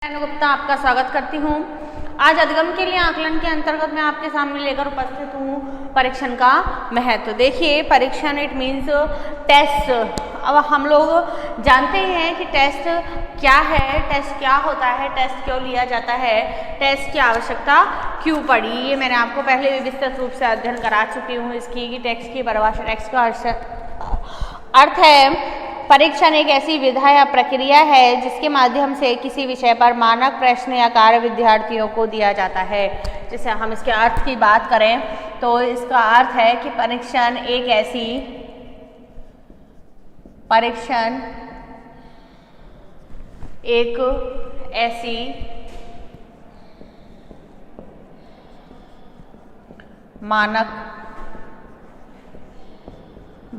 गुप्ता आपका स्वागत करती हूँ। आज अधिगम के लिए आकलन के अंतर्गत मैं आपके सामने लेकर उपस्थित हूँ परीक्षण का महत्व। देखिए, परीक्षण इट मीन्स टेस्ट। अब हम लोग जानते हैं कि टेस्ट क्या है, टेस्ट क्या होता है, टेस्ट क्यों लिया जाता है, टेस्ट की आवश्यकता क्यों पड़ी। ये मैंने आपको पहले भी विस्तृत रूप से अध्ययन करा चुकी हूँ इसकी कि टेक्स्ट की परिभाषा। टेक्स्ट का अर्थ है परीक्षण एक ऐसी विधा या प्रक्रिया है जिसके माध्यम से किसी विषय पर मानक प्रश्न या कार्य विद्यार्थियों को दिया जाता है। जैसे हम इसके अर्थ की बात करें तो इसका अर्थ है कि परीक्षण एक ऐसी मानक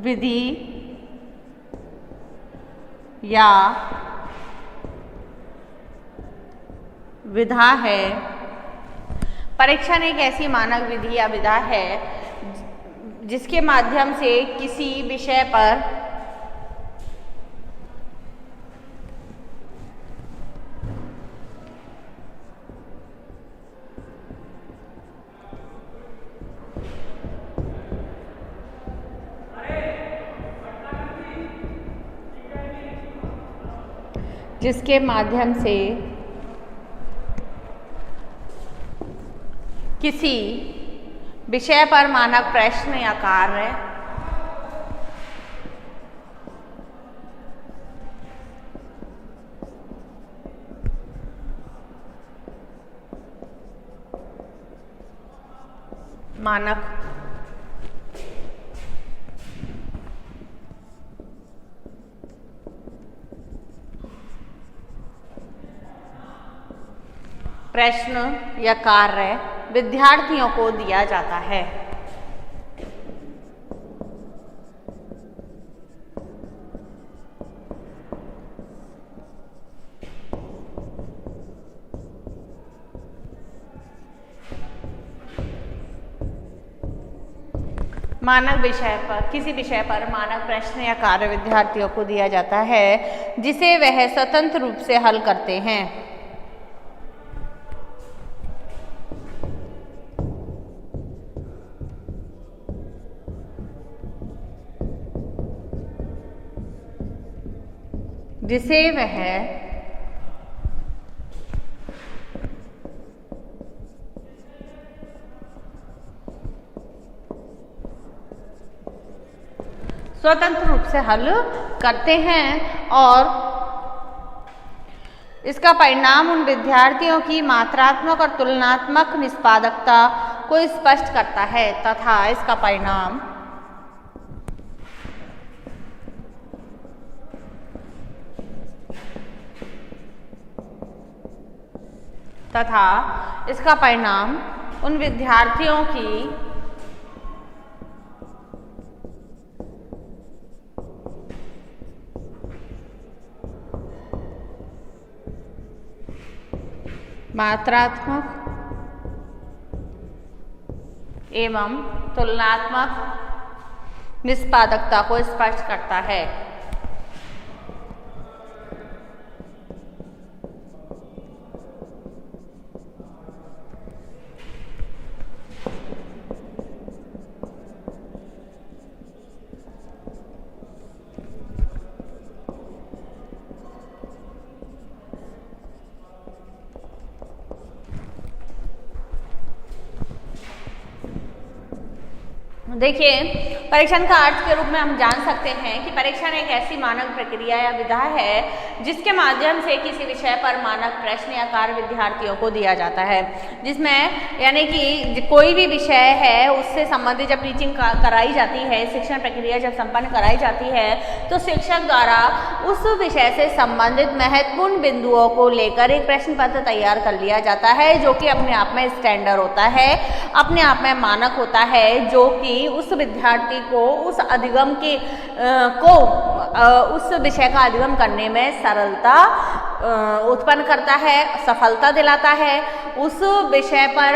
विधि या विधा है। परीक्षण एक ऐसी मानक विधि या विधा है जिसके माध्यम से किसी विषय पर किसी विषय पर मानक प्रश्न या कार्य प्रश्न या कार्य विद्यार्थियों को दिया जाता है। किसी विषय पर मानक प्रश्न या कार्य विद्यार्थियों को दिया जाता है जिसे वह स्वतंत्र रूप से हल करते हैं। स्वतंत्र रूप से हल करते हैं और इसका परिणाम उन विद्यार्थियों की मात्रात्मक और तुलनात्मक निष्पादकता को स्पष्ट करता है तथा इसका परिणाम उन विद्यार्थियों की मात्रात्मक एवं तुलनात्मक निष्पादकता को स्पष्ट करता है। देखिए, परीक्षण का अर्थ के रूप में हम जान सकते हैं कि परीक्षण एक ऐसी मानक प्रक्रिया या विधा है जिसके माध्यम से किसी विषय पर मानक प्रश्न या कार्य विद्यार्थियों को दिया जाता है। जिसमें यानी कि कोई भी विषय है उससे संबंधित जब टीचिंग कराई जाती है, शिक्षण प्रक्रिया जब संपन्न कराई जाती है तो शिक्षक द्वारा उस विषय से संबंधित महत्वपूर्ण बिंदुओं को लेकर एक प्रश्न पत्र तैयार कर लिया जाता है जो कि अपने आप में स्टैंडर्ड होता है, अपने आप में मानक होता है, जो कि उस विद्यार्थी को उस अधिगम के उस विषय का अधिगम करने में सरलता उत्पन्न करता है, सफलता दिलाता है, उस विषय पर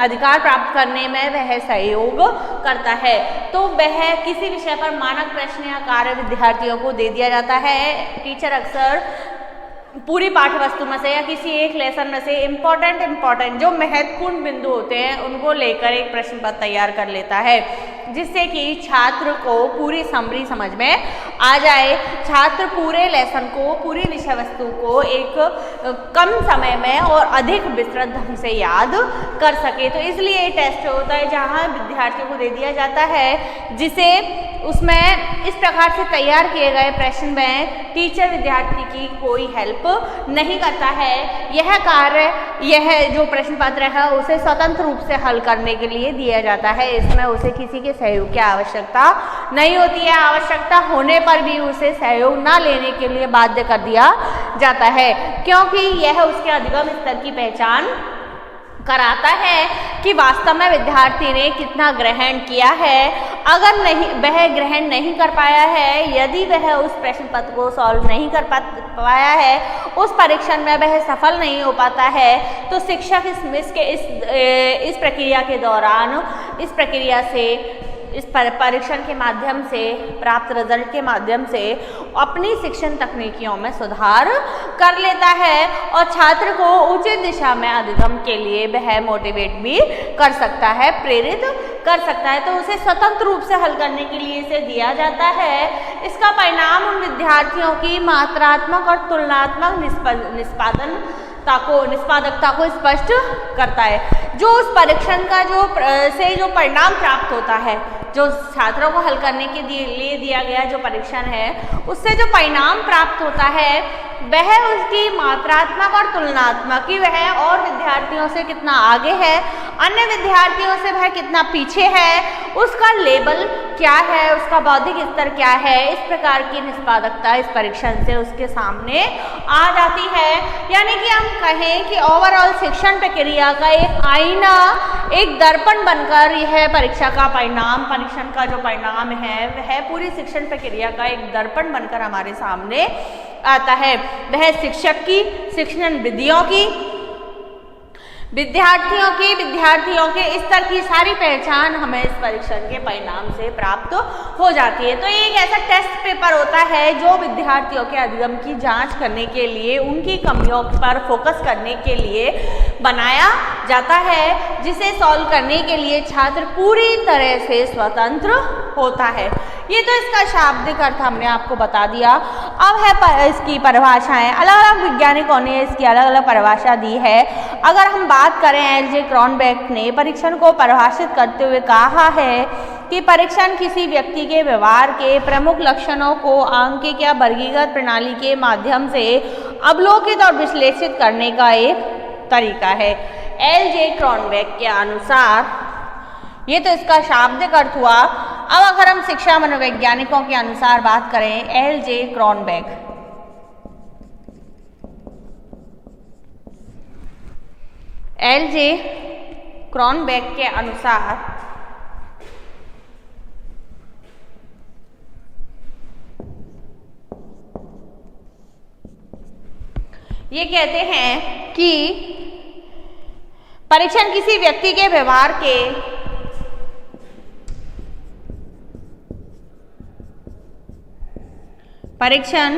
अधिकार प्राप्त करने में वह सहयोग करता है। तो वह किसी विषय पर मानक प्रश्न या कार्य विद्यार्थियों को दे दिया जाता है। टीचर अक्सर पूरी पाठ्य वस्तु में से या किसी एक लेसन में से इम्पोर्टेंट जो महत्वपूर्ण बिंदु होते हैं उनको लेकर एक प्रश्न पत्र तैयार कर लेता है, जिससे कि छात्र को पूरी समरी समझ में आ जाए, छात्र पूरे लेसन को, पूरी विषय वस्तु को एक कम समय में और अधिक विस्तृत ढंग से याद कर सके। तो इसलिए ये टेस्ट होता है जहाँ विद्यार्थियों को दे दिया जाता है, जिसे उसमें इस प्रकार से तैयार किए गए प्रश्न में टीचर विद्यार्थी की कोई हेल्प नहीं करता है। यह कार्य, यह जो प्रश्न पत्र है उसे स्वतंत्र रूप से हल करने के लिए दिया जाता है। इसमें उसे किसी के सहयोग की आवश्यकता नहीं होती है। आवश्यकता होने पर भी उसे सहयोग न लेने के लिए बाध्य कर दिया जाता है, क्योंकि यह उसके अधिगम स्तर की पहचान कराता है कि वास्तव में विद्यार्थी ने कितना ग्रहण किया है। अगर नहीं, वह ग्रहण नहीं कर पाया है, यदि वह उस प्रश्न पत्र को सॉल्व नहीं कर पाया है, उस परीक्षण में वह सफल नहीं हो पाता है, तो शिक्षक इस प्रक्रिया के दौरान, इस प्रक्रिया से, इस परीक्षण के माध्यम से प्राप्त रिजल्ट के माध्यम से अपनी शिक्षण तकनीकियों में सुधार कर लेता है और छात्र को उचित दिशा में अधिगम के लिए वह मोटिवेट भी कर सकता है, प्रेरित कर सकता है। तो उसे स्वतंत्र रूप से हल करने के लिए इसे दिया जाता है। इसका परिणाम उन विद्यार्थियों की मात्रात्मक और तुलनात्मक निष्पादकता को स्पष्ट करता है। जो उस परीक्षण का जो परिणाम प्राप्त होता है, जो छात्रों को हल करने के लिए दिया गया जो परीक्षण है, उससे जो परिणाम प्राप्त होता है वह उसकी मात्रात्मक और तुलनात्मक कि वह और विद्यार्थियों से कितना आगे है, अन्य विद्यार्थियों से वह कितना पीछे है, उसका लेवल क्या है, उसका बौद्धिक स्तर क्या है, इस प्रकार की निष्पादकता इस परीक्षण से उसके सामने आ जाती है। यानी कि हम कहें कि ओवरऑल शिक्षण प्रक्रिया का एक आईना, एक दर्पण बनकर यह परीक्षा का परिणाम, परीक्षण का जो परिणाम है वह पूरी शिक्षण प्रक्रिया का एक दर्पण बनकर हमारे सामने आता है। वह शिक्षक की, शिक्षण विधियों की, विद्यार्थियों के स्तर की सारी पहचान हमें इस परीक्षण के परिणाम से प्राप्त हो जाती है। तो ये एक ऐसा टेस्ट पेपर होता है जो विद्यार्थियों के अधिगम की जांच करने के लिए, उनकी कमियों पर फोकस करने के लिए बनाया जाता है, जिसे सॉल्व करने के लिए छात्र पूरी तरह से स्वतंत्र होता है। ये तो इसका शाब्दिक अर्थ हमने आपको बता दिया। अब है इसकी परिभाषाएं। अलग अलग वैज्ञानिकों ने इसकी अलग अलग परिभाषा दी है। अगर हम बात करें, एल.जे. क्रॉनबेक ने परीक्षण को परिभाषित करते हुए कहा है कि परीक्षण किसी व्यक्ति के व्यवहार के प्रमुख लक्षणों को आंकिक या वर्गीकृत प्रणाली के माध्यम से अवलोकित और विश्लेषित करने का एक तरीका है। एल.जे. क्रॉनबेक के अनुसार, ये तो इसका शाब्दिक अर्थ हुआ। अब अगर हम शिक्षा मनोवैज्ञानिकों के अनुसार बात करें, एल.जे. क्रॉनबेक, एल.जे. क्रॉनबेक के अनुसार ये कहते हैं कि परीक्षण किसी व्यक्ति के व्यवहार के परीक्षण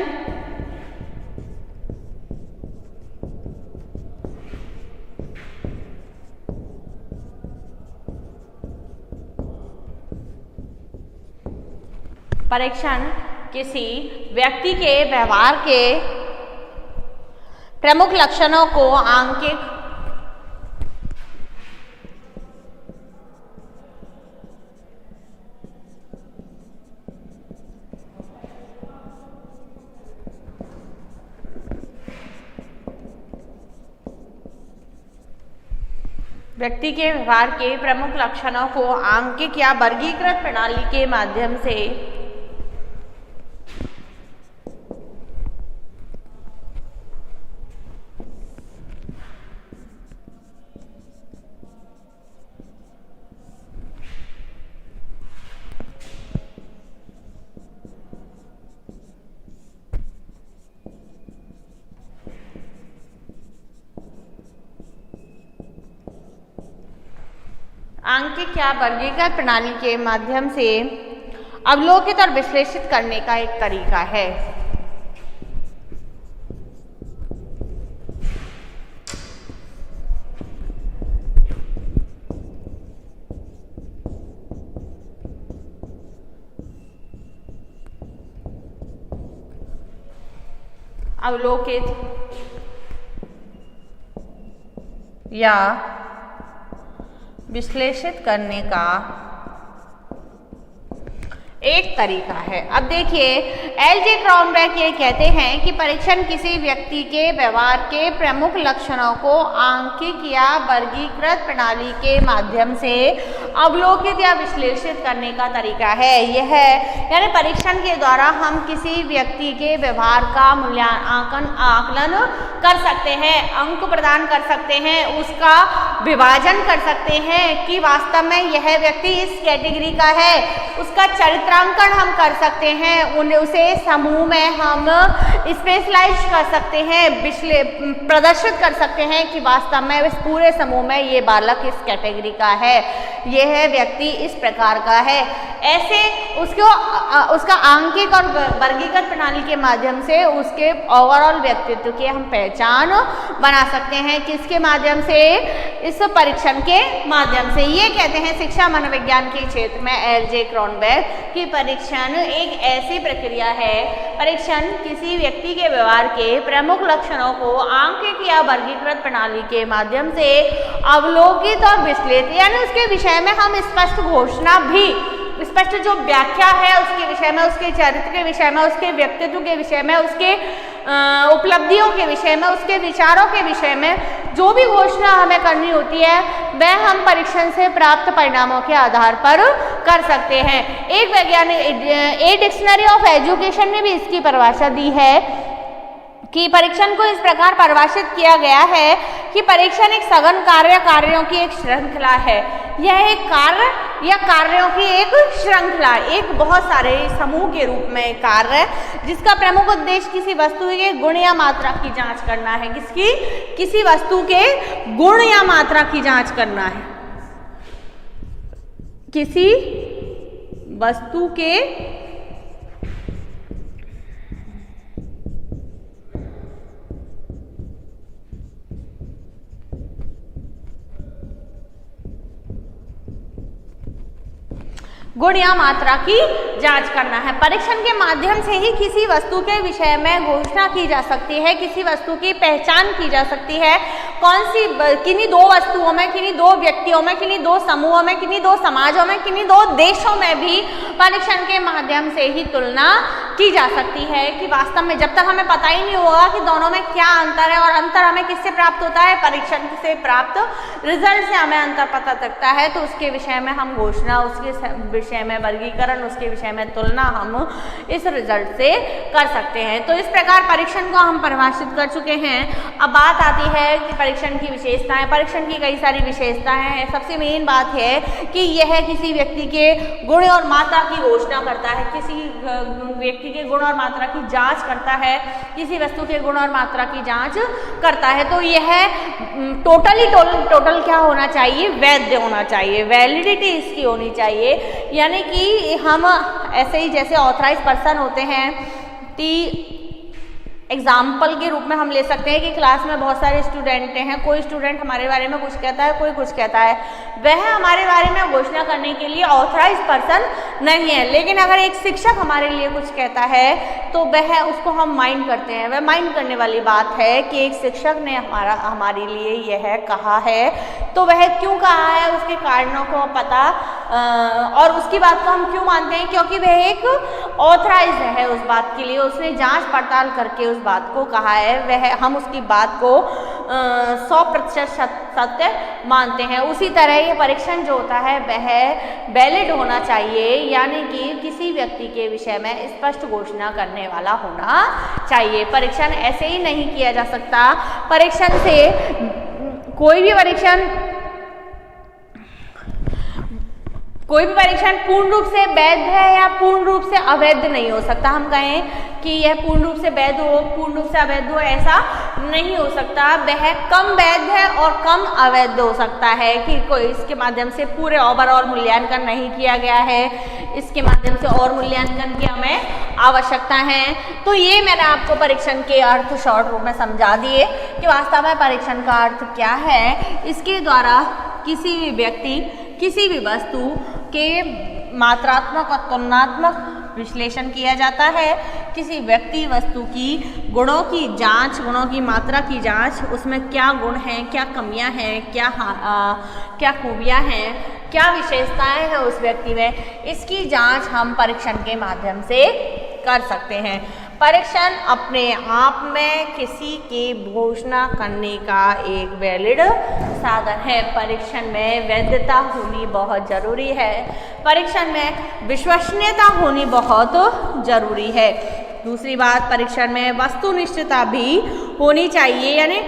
किसी व्यक्ति के व्यवहार के प्रमुख लक्षणों को आंकिक व्यक्ति के व्यवहार के प्रमुख लक्षणों को आंकिक या वर्गीकृत प्रणाली के माध्यम से आंकिक या वर्गीकृत प्रणाली के माध्यम से अवलोकित और विश्लेषित करने का एक तरीका है। अवलोकित या विश्लेषित करने का एक तरीका है। अब देखिए एल.जे. क्रॉनबेक ये कहते हैं कि परीक्षण किसी व्यक्ति के व्यवहार के प्रमुख लक्षणों को आंकिक या वर्गीकृत प्रणाली के माध्यम से अवलोकित या विश्लेषित करने का तरीका है। यह यानी परीक्षण के द्वारा हम किसी व्यक्ति के व्यवहार का आकलन कर सकते हैं, अंक प्रदान कर सकते हैं, उसका विभाजन कर सकते हैं कि वास्तव में यह व्यक्ति इस कैटेगरी का है, उसका चित्रांकन हम कर सकते हैं, उसे समूह में हम स्पेशलाइज कर सकते हैं, प्रदर्शित कर सकते हैं कि वास्तव में इस पूरे समूह में ये बालक इस कैटेगरी का है, यह व्यक्ति इस प्रकार का है। ऐसे उसका आंकिक और वर्गीकृत प्रणाली के माध्यम से उसके ओवरऑल व्यक्तित्व की हम पहचान बना सकते हैं। किसके माध्यम से? इस परीक्षण के माध्यम से। ये कहते हैं शिक्षा मनोविज्ञान के क्षेत्र में एल.जे. क्रॉनबेक कि परीक्षण एक ऐसी प्रक्रिया है, परीक्षण किसी व्यक्ति के व्यवहार के प्रमुख लक्षणों को आंकिक या वर्गीकृत प्रणाली के माध्यम से अवलोकित और विश्लेषित यानी उसके विषय में हम स्पष्ट घोषणा भी, स्पष्ट जो व्याख्या है उसके विषय में, उसके चरित्र के विषय में, उसके व्यक्तित्व के विषय में, उसके उपलब्धियों के विषय में, उसके विचारों के विषय में जो भी घोषणा हमें करनी होती है वह हम परीक्षण से प्राप्त परिणामों के आधार पर कर सकते हैं। एक वैज्ञानिक ए डिक्शनरी ऑफ एजुकेशन ने भी इसकी परिभाषा दी है कि परीक्षण को इस प्रकार परिभाषित किया गया है कि परीक्षण एक सघन कार्यों की एक श्रृंखला है। यह एक कार्य या कार्यों की एक श्रृंखला, एक बहुत सारे समूह के रूप में कार्य है जिसका प्रमुख उद्देश्य किसी वस्तु के गुण या मात्रा की जांच करना है। किसी वस्तु के गुण या मात्रा की जांच करना है। किसी वस्तु के गुण या मात्रा की जांच करना है। परीक्षण के माध्यम से ही किसी वस्तु के विषय में घोषणा की जा सकती है, किसी वस्तु की पहचान की जा सकती है। किन्हीं दो वस्तुओं में, किन्हीं दो व्यक्तियों में, किन्हीं दो समूहों में, किन्हीं दो समाजों में, किन्हीं दो देशों में भी परीक्षण के माध्यम से ही तुलना की जा सकती है कि वास्तव में जब तक हमें पता ही नहीं होगा कि दोनों में क्या अंतर है और अंतर हमें किससे प्राप्त होता है, परीक्षण से प्राप्त रिजल्ट से हमें अंतर पता लगता है, तो उसके विषय में हम घोषणा, उसके विषय में वर्गीकरण, उसके विषय में तुलना हम इस रिजल्ट से कर सकते हैं। तो इस प्रकार परीक्षण को हम परिभाषित कर चुके हैं। अब बात आती है कि परीक्षण की विशेषताएं। परीक्षण की कई सारी विशेषताएं हैं। सबसे मेन बात है कि यह किसी व्यक्ति के गुण और मात्रा की घोषणा करता है, किसी व्यक्ति के गुण और मात्रा की जांच करता है, किसी वस्तु के गुण और मात्रा की जांच करता है। तो यह टोटल क्या होना चाहिए? वैध होना चाहिए, वैलिडिटी इसकी होनी चाहिए। यानी कि हम ऐसे ही जैसे ऑथराइज पर्सन होते हैं, एग्जाम्पल के रूप में हम ले सकते हैं कि क्लास में बहुत सारे स्टूडेंट हैं, कोई स्टूडेंट हमारे बारे में कुछ कहता है, कोई कुछ कहता है, वह हमारे बारे में घोषणा करने के लिए ऑथराइज पर्सन नहीं है। लेकिन अगर एक शिक्षक हमारे लिए कुछ कहता है तो वह उसको हम माइंड करते हैं। वह माइंड करने वाली बात है कि एक शिक्षक ने हमारे लिए यह कहा है, तो वह क्यों कहा है, उसके कारणों को पता और उसकी बात को हम क्यों मानते हैं, क्योंकि वह एक ऑथराइज है उस बात के लिए, उसने जांच पड़ताल करके उस बात को कहा है, वह हम उसकी बात को 100% सत्य मानते हैं। उसी तरह ये परीक्षण जो होता है वह वैलिड होना चाहिए, यानी कि किसी व्यक्ति के विषय में स्पष्ट घोषणा करने वाला होना चाहिए। परीक्षण ऐसे ही नहीं किया जा सकता। परीक्षण से कोई भी परीक्षण पूर्ण रूप से वैध है या पूर्ण रूप से अवैध नहीं हो सकता। हम कहें कि यह पूर्ण रूप से वैध हो, पूर्ण रूप से अवैध हो, ऐसा नहीं हो सकता। वह कम वैध है और कम अवैध हो सकता है कि कोई इसके माध्यम से पूरे ओवरऑल मूल्यांकन नहीं किया गया है, इसके माध्यम से और मूल्यांकन की हमें आवश्यकता है। तो ये मैंने आपको परीक्षण के अर्थ शॉर्ट रूप में समझा दिए कि वास्तव में परीक्षण का अर्थ क्या है। इसके द्वारा किसी भी व्यक्ति, किसी भी वस्तु के मात्रात्मक और तुलनात्मक विश्लेषण किया जाता है। किसी व्यक्ति वस्तु की गुणों की जांच, गुणों की मात्रा की जांच, उसमें क्या गुण हैं, क्या कमियां हैं, क्या खूबियां हैं, क्या विशेषताएं हैं उस व्यक्ति में, इसकी जांच हम परीक्षण के माध्यम से कर सकते हैं। परीक्षण अपने आप में किसी की घोषणा करने का एक वैलिड साधन है। परीक्षण में वैधता होनी बहुत जरूरी है। परीक्षण में विश्वसनीयता होनी बहुत जरूरी है। दूसरी बात, परीक्षण में वस्तुनिष्ठता भी होनी चाहिए। यानी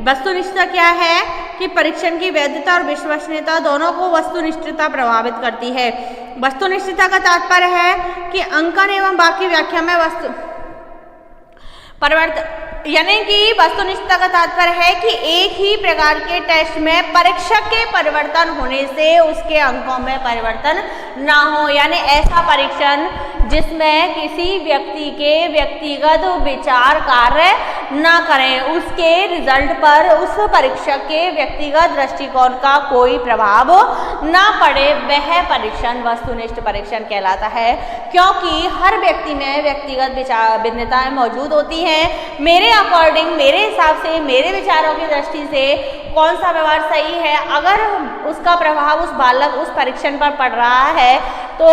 वस्तुनिष्ठता क्या है कि परीक्षण की वैधता और विश्वसनीयता दोनों को वस्तुनिष्ठता प्रभावित करती है। वस्तुनिष्ठता का तात्पर्य है कि अंकन एवं बाकी व्याख्या में यानी कि वस्तुनिष्ठता का तात्पर्य है कि एक ही प्रकार के टेस्ट में परीक्षक के परिवर्तन होने से उसके अंकों में परिवर्तन ना हो। यानी ऐसा परीक्षण जिसमें किसी व्यक्ति के व्यक्तिगत विचार कार्य ना करें, उसके रिजल्ट पर उस परीक्षक के व्यक्तिगत दृष्टिकोण का कोई प्रभाव ना पड़े, वह परीक्षण वस्तुनिष्ठ परीक्षण कहलाता है। क्योंकि हर व्यक्ति में व्यक्तिगत विचार भिन्नताएं मौजूद होती हैं। मेरे अकॉर्डिंग, मेरे हिसाब से, मेरे विचारों की दृष्टि से कौन सा व्यवहार सही है, अगर उसका प्रभाव उस बालक उस परीक्षण पर पड़ रहा है तो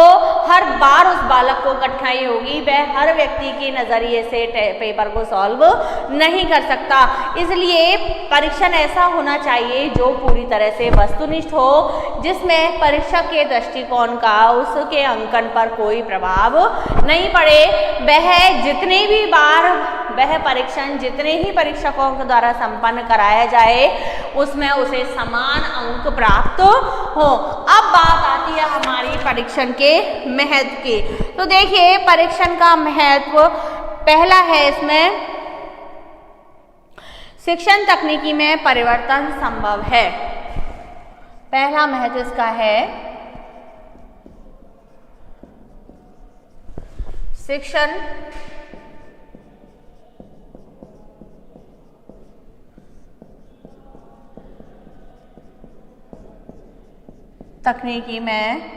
हर बार उस बालक को कठिनाई होगी, वह हर व्यक्ति के नज़रिए से पेपर को सॉल्व नहीं कर सकता। इसलिए परीक्षण ऐसा होना चाहिए जो पूरी तरह से वस्तुनिष्ठ हो, जिसमें परीक्षक के दृष्टिकोण का उसके अंकन पर कोई प्रभाव नहीं पड़े। वह जितने भी बार वह परीक्षण जितने ही परीक्षकों के द्वारा संपन्न कराया जाए उसमें उसे समान अंक प्राप्त हो। अब बात आती है हमारी परीक्षण के महत्व की। तो देखिए, परीक्षण का महत्व पहला है, इसमें शिक्षण तकनीकी में परिवर्तन संभव है। पहला महत्व इसका है शिक्षण तकनीकी में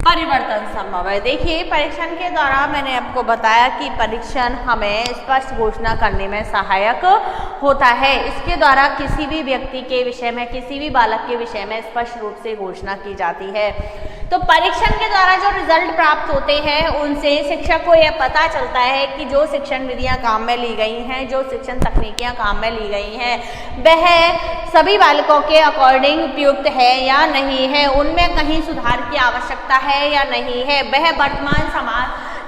परिवर्तन संभव है। देखिए, परीक्षण के द्वारा मैंने आपको बताया कि परीक्षण हमें स्पष्ट घोषणा करने में सहायक होता है। इसके द्वारा किसी भी व्यक्ति के विषय में, किसी भी बालक के विषय में स्पष्ट रूप से घोषणा की जाती है। तो परीक्षण के द्वारा जो रिजल्ट प्राप्त होते हैं उनसे शिक्षक को यह पता चलता है कि जो शिक्षण विधियां काम में ली गई हैं, जो शिक्षण तकनीकियां काम में ली गई हैं, वह सभी बालकों के अकॉर्डिंग उपयुक्त है या नहीं है, उनमें कहीं सुधार की आवश्यकता है या नहीं है, वह वर्तमान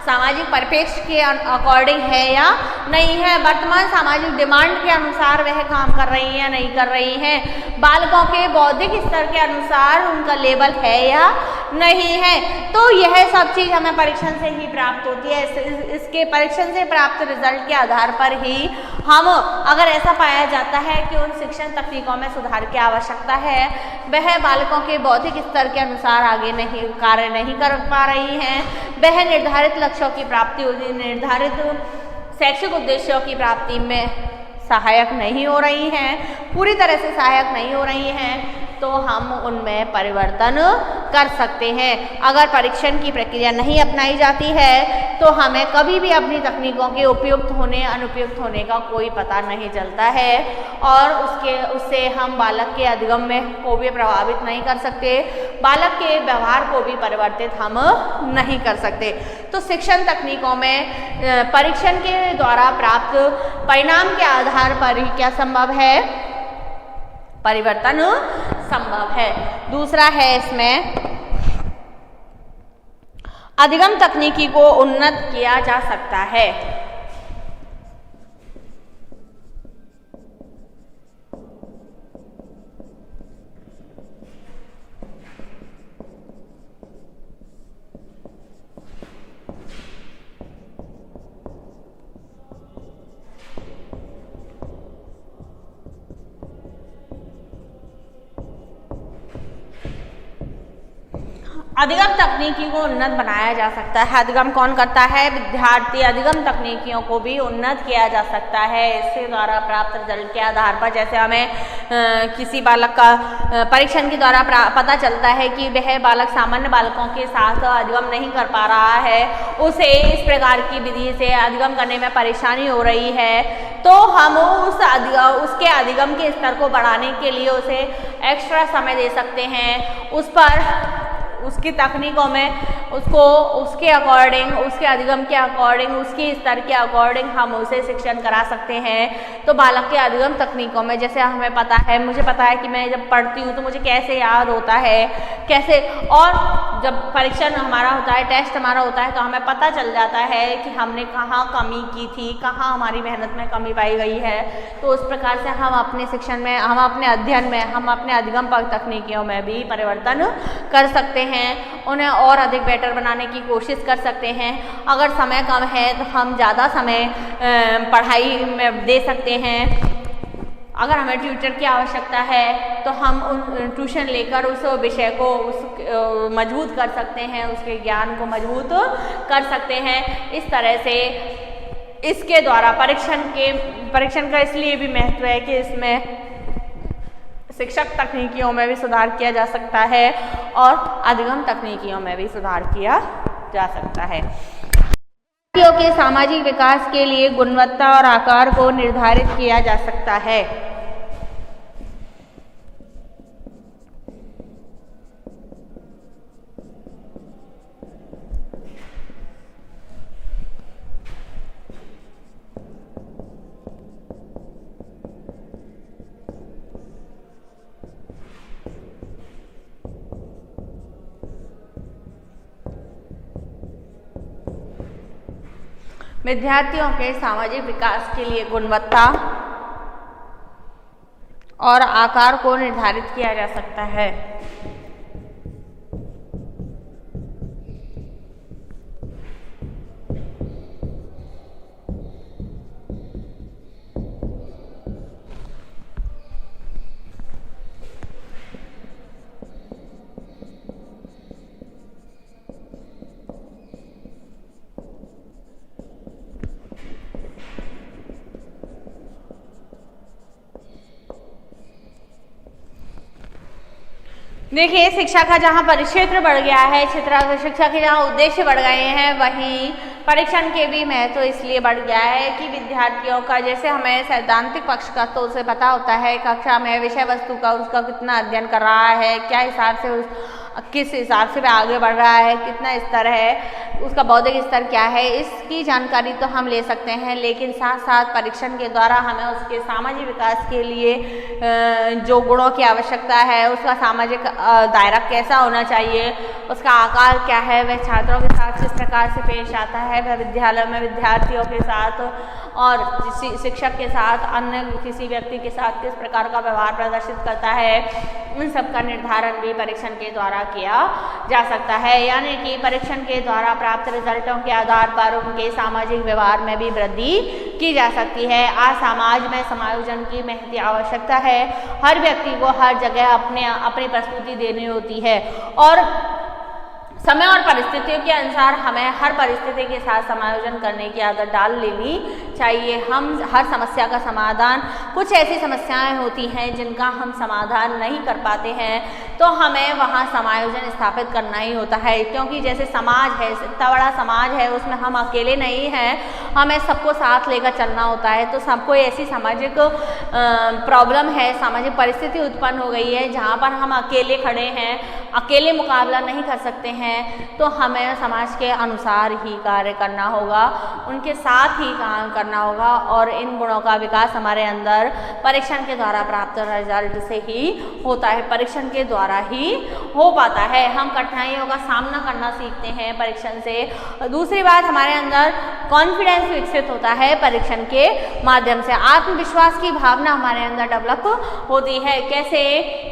सामाजिक परिप्रेक्ष्य के अकॉर्डिंग है या नहीं है, वर्तमान सामाजिक डिमांड के अनुसार वह काम कर रही है या नहीं कर रही हैं, बालकों के बौद्धिक स्तर के अनुसार उनका लेवल है या नहीं है। तो यह सब चीज़ हमें परीक्षण से ही प्राप्त होती है। इसके परीक्षण से प्राप्त रिजल्ट के आधार पर ही हम, अगर ऐसा पाया जाता है कि उन शिक्षण तकनीकों में सुधार की आवश्यकता है, वह बालकों के बौद्धिक स्तर के अनुसार आगे नहीं कार्य नहीं कर पा रही हैं, वह निर्धारित लक्ष्यों की प्राप्ति, निर्धारित शैक्षिक उद्देश्यों की प्राप्ति में सहायक नहीं हो रही हैं, पूरी तरह से सहायक नहीं हो रही हैं, तो हम उनमें परिवर्तन कर सकते हैं। अगर परीक्षण की प्रक्रिया नहीं अपनाई जाती है तो हमें कभी भी अपनी तकनीकों के उपयुक्त होने अनुपयुक्त होने का कोई पता नहीं चलता है और उससे हम बालक के अधिगम्य को भी प्रभावित नहीं कर सकते, बालक के व्यवहार को भी परिवर्तित हम नहीं कर सकते। तो शिक्षण तकनीकों में परीक्षण के द्वारा प्राप्त परिणाम के आधार पर ही क्या संभव है, परिवर्तन संभव है। दूसरा है इसमें अधिगम तकनीकी को उन्नत किया जा सकता है। अधिगम तकनीकी को उन्नत बनाया जा सकता है। अधिगम कौन करता है? विद्यार्थी। अधिगम तकनीकियों को भी उन्नत किया जा सकता है इसके द्वारा प्राप्त रिजल्ट के आधार पर। जैसे हमें किसी बालक का परीक्षण के द्वारा पता चलता है कि वह बालक सामान्य बालकों के साथ अधिगम नहीं कर पा रहा है, उसे इस प्रकार की विधि से अधिगम करने में परेशानी हो रही है, तो हम उसके अधिगम के स्तर को बढ़ाने के लिए उसे एक्स्ट्रा समय दे सकते हैं। उस पर उसकी तकनीकों में उसको उसके अकॉर्डिंग, उसके अधिगम के अकॉर्डिंग, उसके स्तर के अकॉर्डिंग हम उसे शिक्षण करा सकते हैं। तो बालक के अधिगम तकनीकों में जैसे हमें पता है, मुझे पता है कि मैं जब पढ़ती हूँ तो मुझे कैसे याद होता है, कैसे, और जब परीक्षण हमारा होता है, टेस्ट हमारा होता है, तो हमें पता चल जाता है कि हमने कहाँ कमी की थी, कहाँ हमारी मेहनत में कमी पाई गई है। तो उस प्रकार से हम अपने शिक्षण में, हम अपने अध्ययन में, हम अपने अधिगम तकनीकियों में भी परिवर्तन कर सकते हैं, उन्हें और अधिक बेटर बनाने की कोशिश कर सकते हैं। अगर समय कम है तो हम ज़्यादा समय पढ़ाई में दे सकते हैं। अगर हमें ट्यूटर की आवश्यकता है तो हम उन ट्यूशन लेकर उस विषय को मजबूत कर सकते हैं, उसके ज्ञान को मजबूत कर सकते हैं। इस तरह से इसके द्वारा परीक्षण का इसलिए भी महत्व है कि इसमें शिक्षक तकनीकियों में भी सुधार किया जा सकता है और अधिगम तकनीकियों में भी सुधार किया जा सकता है। विद्यार्थियों के सामाजिक विकास के लिए गुणवत्ता और आकार को निर्धारित किया जा सकता है। विद्यार्थियों के सामाजिक विकास के लिए गुणवत्ता और आकार को निर्धारित किया जा सकता है। देखिए, शिक्षा का जहाँ परिक्षेत्र बढ़ गया है, शिक्षा के जहाँ उद्देश्य बढ़ गए हैं, वहीं परीक्षण के भी महत्व इसलिए बढ़ गया है कि विद्यार्थियों का, जैसे हमें सैद्धांतिक पक्ष का तो उसे पता होता है कक्षा में विषय वस्तु का उसका कितना अध्ययन कर रहा है, क्या हिसाब से किस हिसाब से वह आगे बढ़ रहा है, कितना स्तर है, उसका बौद्धिक स्तर क्या है, इसकी जानकारी तो हम ले सकते हैं। लेकिन साथ साथ परीक्षण के द्वारा हमें उसके सामाजिक विकास के लिए जो गुणों की आवश्यकता है, उसका सामाजिक दायरा कैसा होना चाहिए, उसका आकार क्या है, वह छात्रों के साथ किस प्रकार से पेश आता है, वह विद्यालय में विद्यार्थियों के साथ और शिक्षक के साथ, अन्य किसी व्यक्ति के साथ किस प्रकार का व्यवहार प्रदर्शित करता है, उन सब का निर्धारण भी परीक्षण के द्वारा किया जा सकता है। यानी कि परीक्षण के द्वारा प्राप्त रिजल्टों के आधार पर उनके सामाजिक व्यवहार में भी वृद्धि की जा सकती है। आज समाज में समायोजन की महती आवश्यकता है। हर व्यक्ति को हर जगह अपनी प्रस्तुति देनी होती है और समय और परिस्थितियों के अनुसार हमें हर परिस्थिति के साथ समायोजन करने की आदत डाल लेनी चाहिए। हम हर समस्या का समाधान, कुछ ऐसी समस्याएं होती हैं जिनका हम समाधान नहीं कर पाते हैं, तो हमें वहाँ समायोजन स्थापित करना ही होता है। क्योंकि जैसे समाज है, इतना बड़ा समाज है, उसमें हम अकेले नहीं हैं, हमें सबको साथ लेकर चलना होता है। तो सबको ऐसी सामाजिक प्रॉब्लम है, सामाजिक परिस्थिति उत्पन्न हो गई है जहाँ पर हम अकेले खड़े हैं, अकेले मुकाबला नहीं कर सकते हैं, तो हमें समाज के अनुसार ही कार्य करना होगा, उनके साथ ही काम करना होगा और इन गुणों का विकास हमारे अंदर परीक्षण के द्वारा प्राप्त रिजल्ट से ही होता है, परीक्षण के द्वारा ही हो पाता है। हम कठिनाइयों का सामना करना सीखते हैं परीक्षण से। दूसरी बात, हमारे अंदर कॉन्फिडेंस विकसित होता है परीक्षण के माध्यम से। आत्मविश्वास की भावना हमारे अंदर डेवलप होती है। कैसे?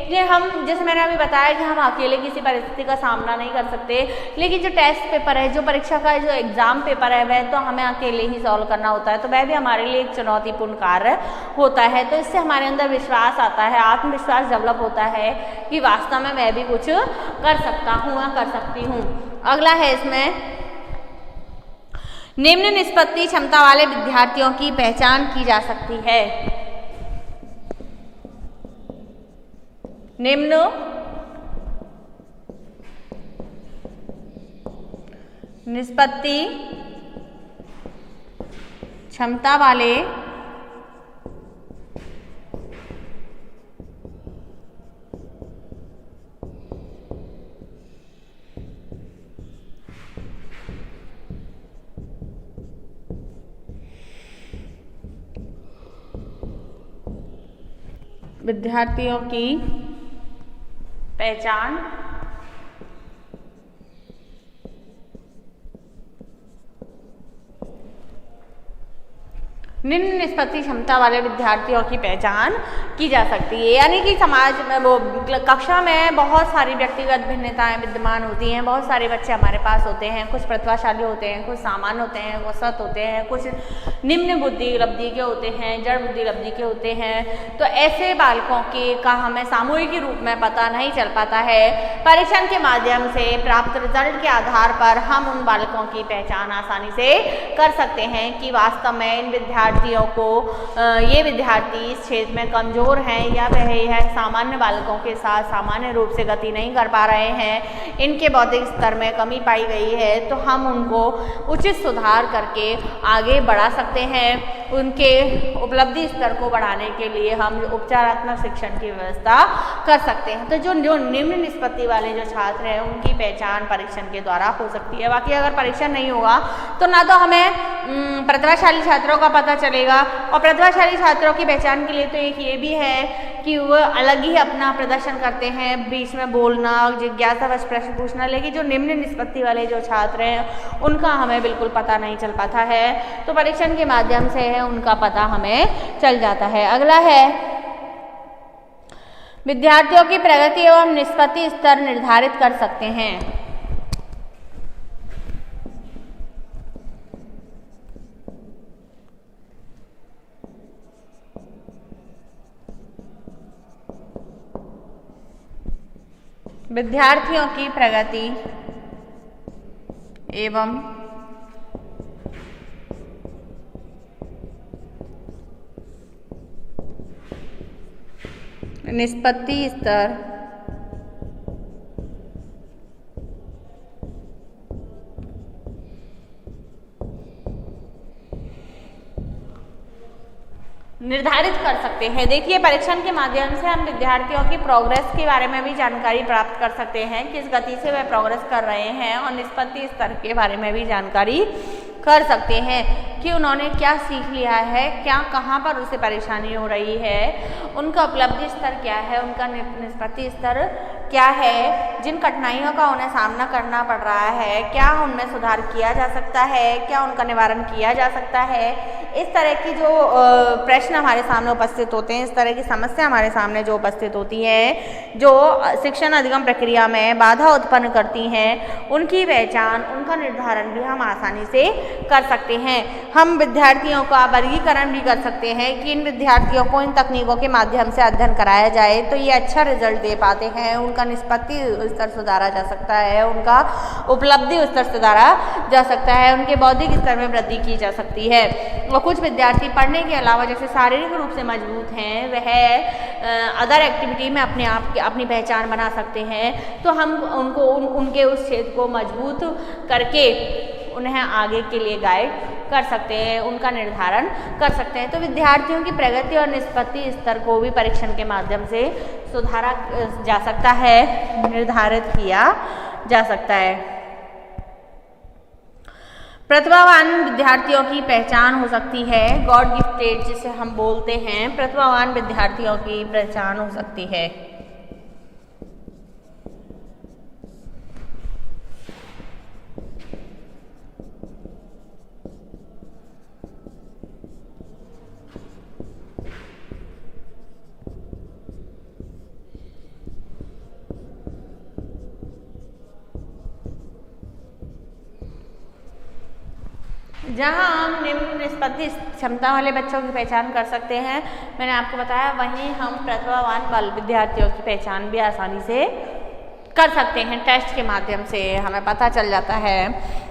जैसे मैंने अभी बताया कि हम अकेले किसी परिस्थिति का सामना नहीं कर सकते, लेकिन जो टेस्ट पेपर है, जो परीक्षा का जो एग्जाम पेपर है, वह तो हमें अकेले ही सॉल्व करना होता है, तो वह भी हमारे लिए एक चुनौतीपूर्ण कार्य होता है। तो इससे हमारे अंदर विश्वास आता है, आत्मविश्वास डेवलप होता है कि वास्तव में मैं भी कुछ कर सकता हूँ या कर सकती हूँ। अगला है इसमें, निम्न निष्पत्ति क्षमता वाले विद्यार्थियों की पहचान की जा सकती है। निम्न निष्पत्ति क्षमता वाले विद्यार्थियों की पहचान निम्न निष्पत्ति क्षमता वाले विद्यार्थियों की पहचान की जा सकती है। यानी कि समाज में वो कक्षा में बहुत सारी व्यक्तिगत भिन्नताएं विद्यमान होती हैं। बहुत सारे बच्चे हमारे पास होते हैं, कुछ प्रतिभाशाली होते हैं, कुछ सामान्य होते हैं, कुछ सत होते हैं, कुछ निम्न बुद्धि लब्धि के होते हैं, जड़ बुद्धि लब्धि के होते हैं। तो ऐसे बालकों का हमें सामूहिक रूप में पता नहीं चल पाता है। परीक्षण के माध्यम से प्राप्त रिजल्ट के आधार पर हम उन बालकों की पहचान आसानी से कर सकते हैं कि वास्तव में इन विद्यार्थियों को ये विद्यार्थी इस क्षेत्र में कमजोर हैं या वह यह सामान्य बालकों के साथ सामान्य रूप से गति नहीं कर पा रहे हैं, इनके बौद्धिक स्तर में कमी पाई गई है, तो हम उनको उचित सुधार करके आगे बढ़ा सकते हैं। उनके उपलब्धि स्तर को बढ़ाने के लिए हम उपचारात्मक शिक्षण की व्यवस्था कर सकते हैं। तो जो निम्न निष्पत्ति वाले जो छात्र हैं उनकी पहचान परीक्षण के द्वारा हो सकती है। बाकी अगर परीक्षण नहीं होगा तो ना तो हमें प्रतिभाशाली छात्रों का पता चलेगा, और प्रतिभाशाली छात्रों की पहचान के लिए तो एक ये भी है कि वह अलग ही अपना प्रदर्शन करते हैं, बीच में बोलना, जिज्ञासावश प्रश्न पूछना। लेकिन जो निम्न निष्पत्ति वाले जो छात्र हैं उनका हमें बिल्कुल पता नहीं चल पाता है, तो परीक्षण के माध्यम से उनका पता हमें चल जाता है। अगला है, विद्यार्थियों की प्रगति एवं निष्पत्ति स्तर निर्धारित कर सकते हैं। विद्यार्थियों की प्रगति एवं निष्पत्ति स्तर निर्धारित कर सकते हैं। देखिए, परीक्षण के माध्यम से हम विद्यार्थियों की प्रोग्रेस के बारे में भी जानकारी प्राप्त कर सकते हैं, किस गति से वह प्रोग्रेस कर रहे हैं, और निष्पत्ति स्तर के बारे में भी जानकारी कर सकते हैं कि उन्होंने क्या सीख लिया है, क्या कहाँ पर उसे परेशानी हो रही है, उनका उपलब्धि स्तर क्या है, उनका निष्पत्ति स्तर क्या है, जिन कठिनाइयों का उन्हें सामना करना पड़ रहा है क्या उनमें सुधार किया जा सकता है, क्या उनका निवारण किया जा सकता है। इस तरह की जो प्रश्न हमारे सामने उपस्थित होते हैं, इस तरह की समस्या हमारे सामने जो उपस्थित होती है, जो शिक्षण अधिगम प्रक्रिया में बाधा उत्पन्न करती हैं, उनकी पहचान, उनका निर्धारण भी हम आसानी से कर सकते हैं। हम विद्यार्थियों का वर्गीकरण भी कर सकते हैं कि इन विद्यार्थियों को इन तकनीकों के माध्यम से अध्ययन कराया जाए तो ये अच्छा रिजल्ट दे पाते हैं, उनका निष्पत्ति स्तर सुधारा जा सकता है, उनका उपलब्धि स्तर सुधारा जा सकता है, उनके बौद्धिक स्तर में वृद्धि की जा सकती है। और कुछ विद्यार्थी पढ़ने के अलावा जैसे शारीरिक रूप से मजबूत हैं, वह अदर एक्टिविटी में अपने आप की अपनी पहचान बना सकते हैं, तो हम उनको उनके उस क्षेत्र को मजबूत करके उन्हें आगे के लिए गाइड कर सकते हैं, उनका निर्धारण कर सकते हैं। तो विद्यार्थियों की प्रगति और निष्पत्ति स्तर को भी परीक्षण के माध्यम से सुधारा जा सकता है, निर्धारित किया जा सकता है। प्रतिभावान विद्यार्थियों की पहचान हो सकती है, गॉड गिफ्टेड जिसे हम बोलते हैं, प्रतिभावान विद्यार्थियों की पहचान हो सकती है। जहाँ हम निम्न निष्पत्ति क्षमता वाले बच्चों की पहचान कर सकते हैं, मैंने आपको बताया, वहीं हम प्रतिभावान बाल विद्यार्थियों की पहचान भी आसानी से कर सकते हैं। टेस्ट के माध्यम से हमें पता चल जाता है।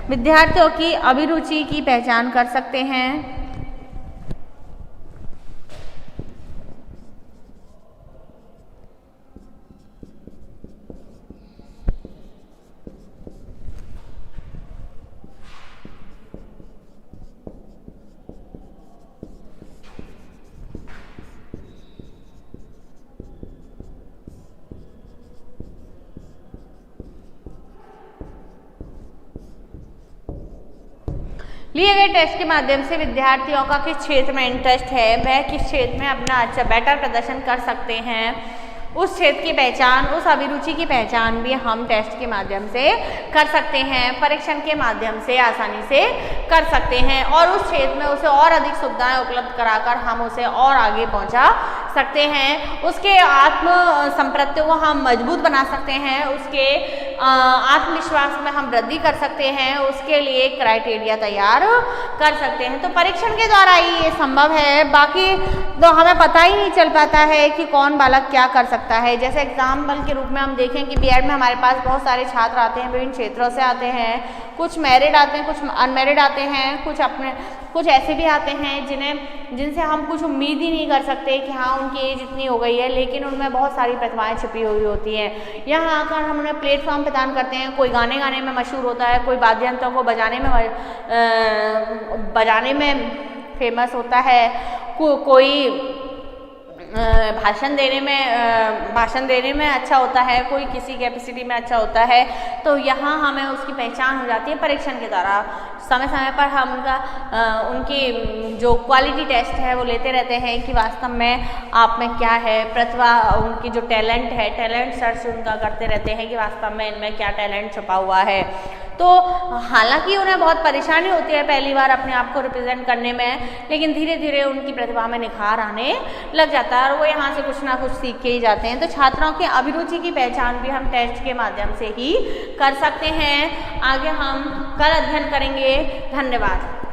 विद्यार्थियों की अभिरुचि की पहचान कर सकते हैं। लिए गए टेस्ट के माध्यम से विद्यार्थियों का किस क्षेत्र में इंटरेस्ट है, वह किस क्षेत्र में अपना अच्छा बेटर प्रदर्शन कर सकते हैं, उस क्षेत्र की पहचान, उस अभिरुचि की पहचान भी हम टेस्ट के माध्यम से कर सकते हैं, परीक्षण के माध्यम से आसानी से कर सकते हैं और उस क्षेत्र में उसे और अधिक सुविधाएं उपलब्ध कराकर हम उसे और आगे पहुंचा सकते हैं। उसके आत्म संप्रत्ति को हम मजबूत बना सकते हैं, उसके आत्मविश्वास में हम वृद्धि कर सकते हैं, उसके लिए क्राइटेरिया तैयार कर सकते हैं। तो परीक्षण के द्वारा ही ये संभव है, बाकी तो हमें पता ही नहीं चल पाता है कि कौन बालक क्या कर सकता है। जैसे एग्जाम्पल के रूप में हम देखें कि बीएड में हमारे पास बहुत सारे छात्र आते हैं, विभिन्न क्षेत्रों से आते हैं, कुछ मैरिड आते हैं, कुछ अनमैरिड आते हैं, कुछ ऐसे भी आते हैं जिनसे हम कुछ उम्मीद ही नहीं कर सकते कि हाँ उनकी एज इतनी हो गई है, लेकिन उनमें बहुत सारी प्रतिभाएं छिपी हुई होती हैं। यहाँ आकर हम उन्हें प्लेटफॉर्म प्रदान करते हैं। कोई गाने गाने में मशहूर होता है, कोई वाद्य यंत्रों को बजाने में फेमस होता है, कोई भाषण देने में अच्छा होता है, कोई किसी कैपेसिटी में अच्छा होता है। तो यहाँ हमें उसकी पहचान हो जाती है परीक्षण के द्वारा। समय समय पर हम उनकी जो क्वालिटी टेस्ट है वो लेते रहते हैं कि वास्तव में आप में क्या है, प्रतिभा, उनकी जो टैलेंट है, टैलेंट सर्च उनका करते रहते हैं कि वास्तव में इनमें क्या टैलेंट छुपा हुआ है। तो हालांकि उन्हें बहुत परेशानी होती है पहली बार अपने आप को रिप्रेजेंट करने में, लेकिन धीरे धीरे उनकी प्रतिभा में निखार आने लग जाता है और वो यहाँ से कुछ ना कुछ सीख के ही जाते हैं। तो छात्रों की अभिरुचि की पहचान भी हम टेस्ट के माध्यम से ही कर सकते हैं। आगे हम कल अध्ययन करेंगे। धन्यवाद।